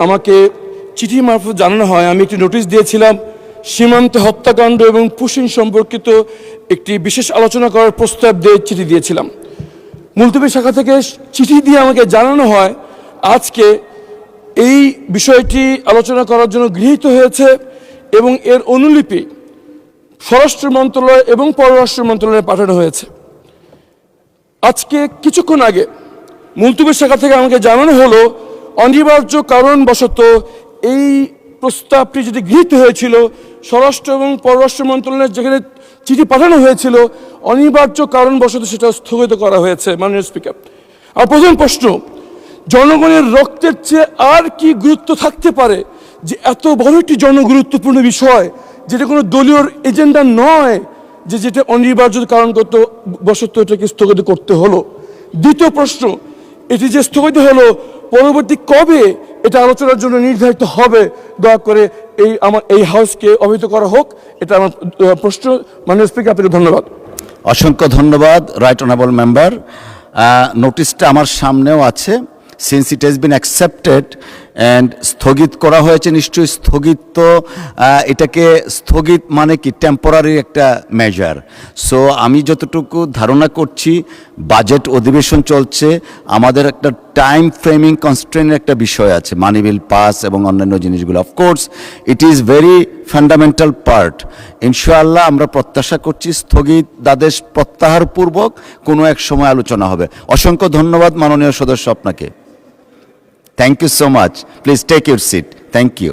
আমাকে চিঠি মারফত জানানো হয় আমি একটি নোটিশ দিয়েছিলাম সীমান্তে হত্যাকাণ্ড এবং পুশিং সম্পর্কিত একটি বিশেষ আলোচনা করার প্রস্তাব দিয়ে চিঠি দিয়েছিলাম। মুলতবি শাখা থেকে চিঠি দিয়ে আমাকে জানানো হয় আজকে এই বিষয়টি আলোচনা করার জন্য গৃহীত হয়েছে এবং এর অনুলিপি স্বরাষ্ট্র মন্ত্রণালয় এবং পররাষ্ট্র মন্ত্রণালয়ে পাঠানো হয়েছে। আজকে কিছুক্ষণ আগে মুলতবি শাখা থেকে আমাকে জানানো হলো অনিবার্য কারণবশত এই প্রস্তাবটি যেটি গৃহীত হয়েছিল স্বরাষ্ট্র এবং পররাষ্ট্র মন্ত্রণালয়ের যেখানে চিঠি পাঠানো হয়েছিল অনিবার্য কারণবশত সেটা স্থগিত করা হয়েছে। মাননীয় স্পিকার, আর প্রথম প্রশ্ন, জনগণের রক্তের চেয়ে আর কি গুরুত্ব থাকতে পারে যে এত বড় একটি জনগুরুত্বপূর্ণ বিষয় যেটা কোনো দলীয় এজেন্ডা নয় যে যেটা অনিবার্য কারণগত বশত এটাকে স্থগিত করতে হলো। দ্বিতীয় প্রশ্ন, এটি যে স্থগিত হলো পরবর্তী কবে এটা আলোচনার জন্য নির্ধারিত হবে দয়া করে এই হাউসকে অবহিত করা হোক। এটা আমার প্রশ্ন। মাননীয় স্পিকার, আপনাকে ধন্যবাদ। অসংখ্য ধন্যবাদ রাইট অনারেবল মেম্বার। নোটিশটা আমার সামনেও আছে। Since it has been accepted and স্থগিত করা হয়েছে, নিশ্চয়ই স্থগিত তো এটাকে স্থগিত মানে কি টেম্পোরারি একটা মেজার। সো আমি যতটুকু ধারণা করছি বাজেট অধিবেশন চলছে, আমাদের একটা টাইম ফ্রেমিং কনস্ট্রেনের একটা বিষয় আছে, মানি বিল পাস এবং অন্যান্য জিনিসগুলো। Of course it is very fundamental part. ইনশাআল্লাহ আমরা প্রত্যাশা করছি স্থগিতাদেশ প্রত্যাহারপূর্বক কোনো এক সময় আলোচনা হবে। অসংখ্য ধন্যবাদ মাননীয় সদস্য আপনাকে। Thank you so much. Please take your seat. Thank you.